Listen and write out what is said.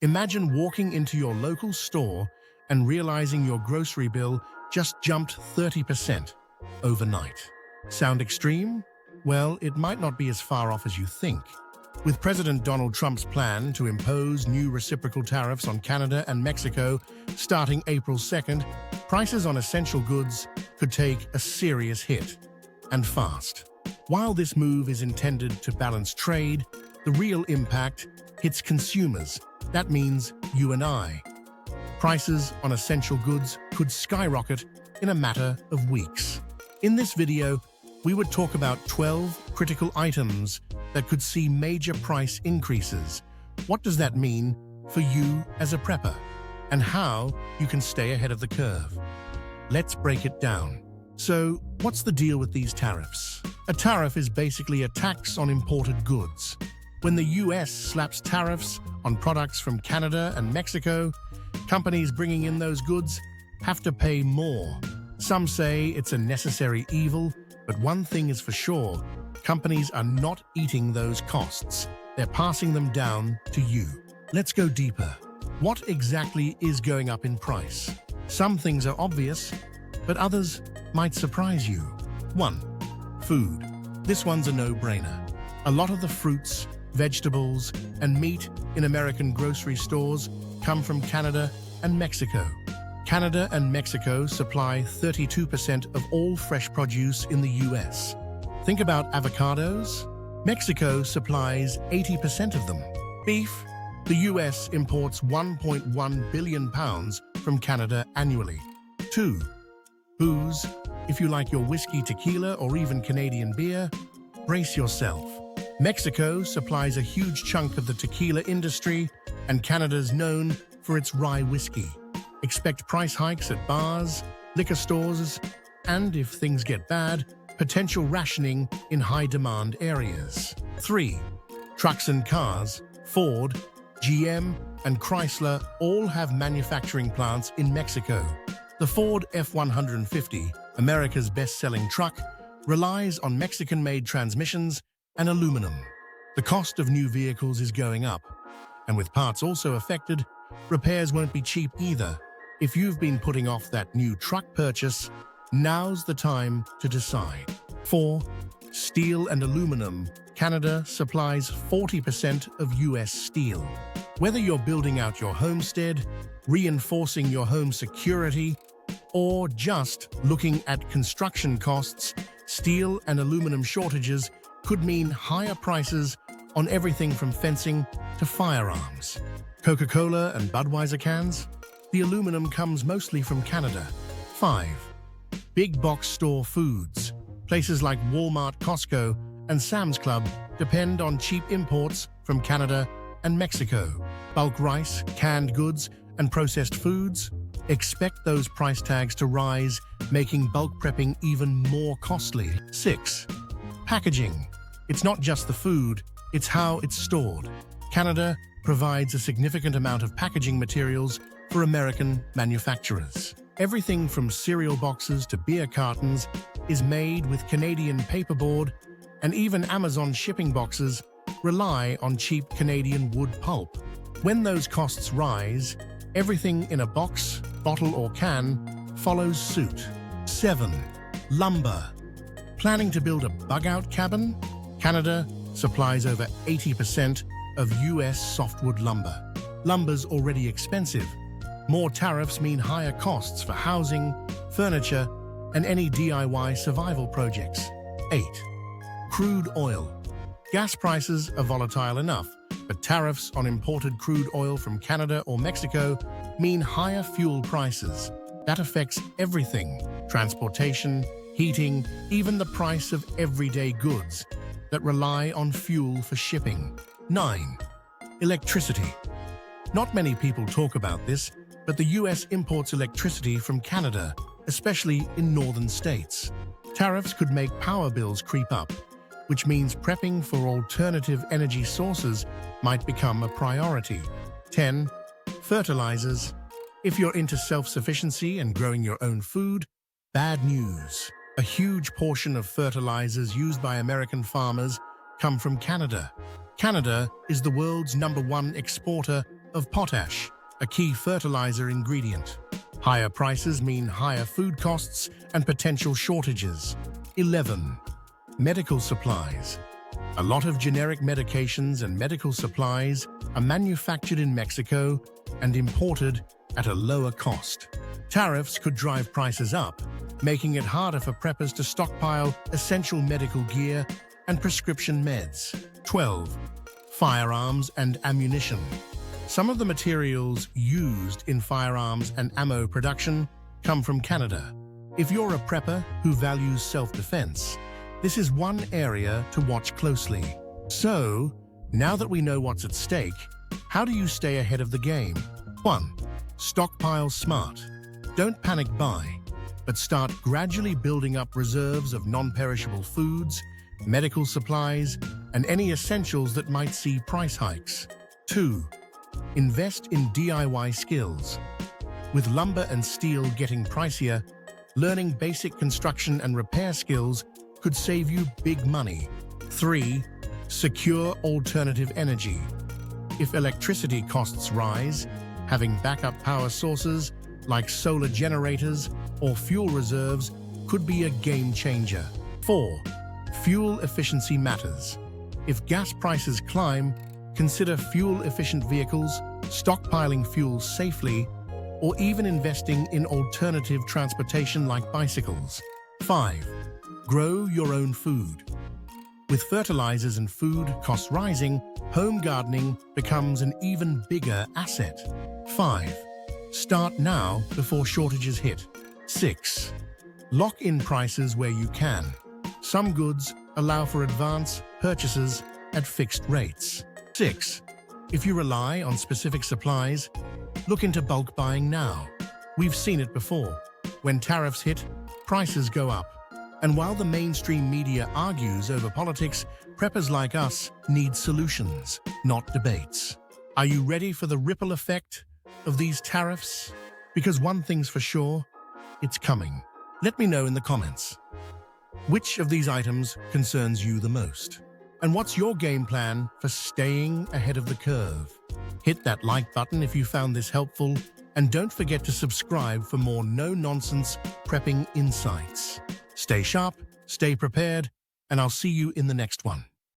Imagine walking into your local store and realizing your grocery bill just jumped 30% overnight. Sound extreme? Well, it might not be as far off as you think. With President Donald Trump's plan to impose new reciprocal tariffs on Canada and Mexico starting April 2nd, prices on essential goods could take a serious hit, and fast. While this move is intended to balance trade, the real impact hits consumers. That means you and I. Prices on essential goods could skyrocket in a matter of weeks. In this video, we would talk about 12 critical items that could see major price increases. What does that mean for you as a prepper? And how you can stay ahead of the curve? Let's break it down. So, what's the deal with these tariffs? A tariff is basically a tax on imported goods. When the US slaps tariffs on products from Canada and Mexico, companies bringing in those goods have to pay more. Some say it's a necessary evil, but one thing is for sure, companies are not eating those costs. They're passing them down to you. Let's go deeper. What exactly is going up in price? Some things are obvious, but others might surprise you. 1. Food. This one's a no-brainer. A lot of the fruits, vegetables, and meat in American grocery stores come from Canada and Mexico. Canada and Mexico supply 32% of all fresh produce in the US. Think about avocados. Mexico supplies 80% of them. Beef. The US imports 1.1 billion pounds from Canada annually. 2. Booze. If you like your whiskey, tequila, or even Canadian beer, brace yourself. Mexico supplies a huge chunk of the tequila industry, and Canada's known for its rye whiskey. Expect price hikes at bars, liquor stores, and, if things get bad, potential rationing in high-demand areas. 3. Trucks and cars. Ford, GM, and Chrysler all have manufacturing plants in Mexico. The Ford F-150, America's best-selling truck, relies on Mexican-made transmissions and aluminum. The cost of new vehicles is going up, and with parts also affected, repairs won't be cheap either. If you've been putting off that new truck purchase, now's the time to decide. 4. Steel and aluminum. Canada supplies 40% of US steel. Whether you're building out your homestead, reinforcing your home security, or just looking at construction costs, steel and aluminum shortages could mean higher prices on everything from fencing to firearms. Coca-Cola and Budweiser cans? The aluminum comes mostly from Canada. 5. Big box store foods. Places like Walmart, Costco, and Sam's Club depend on cheap imports from Canada and Mexico. Bulk rice, canned goods, and processed foods? Expect those price tags to rise, making bulk prepping even more costly. 6. Packaging. It's not just the food, it's how it's stored. Canada provides a significant amount of packaging materials for American manufacturers. Everything from cereal boxes to beer cartons is made with Canadian paperboard, and even Amazon shipping boxes rely on cheap Canadian wood pulp. When those costs rise, everything in a box, bottle, or can follows suit. 7. Lumber. Planning to build a bug-out cabin? Canada supplies over 80% of US softwood lumber. Lumber's already expensive. More tariffs mean higher costs for housing, furniture, and any DIY survival projects. 8. Crude oil. Gas prices are volatile enough, but tariffs on imported crude oil from Canada or Mexico mean higher fuel prices. That affects everything: transportation, heating, even the price of everyday goods that rely on fuel for shipping. 9. Electricity. Not many people talk about this, but the US imports electricity from Canada, especially in northern states. Tariffs could make power bills creep up, which means prepping for alternative energy sources might become a priority. 10. Fertilizers. If you're into self-sufficiency and growing your own food, bad news. A huge portion of fertilizers used by American farmers come from Canada. Canada is the world's #1 exporter of potash, a key fertilizer ingredient. Higher prices mean higher food costs and potential shortages. 11. Medical supplies. A lot of generic medications and medical supplies are manufactured in Mexico and imported at a lower cost. Tariffs could drive prices up, making it harder for preppers to stockpile essential medical gear and prescription meds. 12. Firearms and ammunition. Some of the materials used in firearms and ammo production come from Canada. If you're a prepper who values self-defense, this is one area to watch closely. So, now that we know what's at stake, how do you stay ahead of the game? 1. Stockpile smart. Don't panic buy, but start gradually building up reserves of non-perishable foods, medical supplies, and any essentials that might see price hikes. 2. Invest in DIY skills. With lumber and steel getting pricier, learning basic construction and repair skills could save you big money. 3. Secure alternative energy. If electricity costs rise, having backup power sources like solar generators or fuel reserves could be a game changer. 4. Fuel efficiency matters. If gas prices climb, consider fuel-efficient vehicles, stockpiling fuel safely, or even investing in alternative transportation like bicycles. 5. Grow your own food. With fertilizers and food costs rising, home gardening becomes an even bigger asset. 5. Start now before shortages hit. 6. Lock in prices where you can. Some goods allow for advance purchases at fixed rates. 6. If you rely on specific supplies, look into bulk buying now. We've seen it before. When tariffs hit, prices go up. And while the mainstream media argues over politics, preppers like us need solutions, not debates. Are you ready for the ripple effect of these tariffs? Because one thing's for sure, it's coming. Let me know in the comments. Which of these items concerns you the most? And what's your game plan for staying ahead of the curve? Hit that like button if you found this helpful, and don't forget to subscribe for more no-nonsense prepping insights. Stay sharp, stay prepared, and I'll see you in the next one.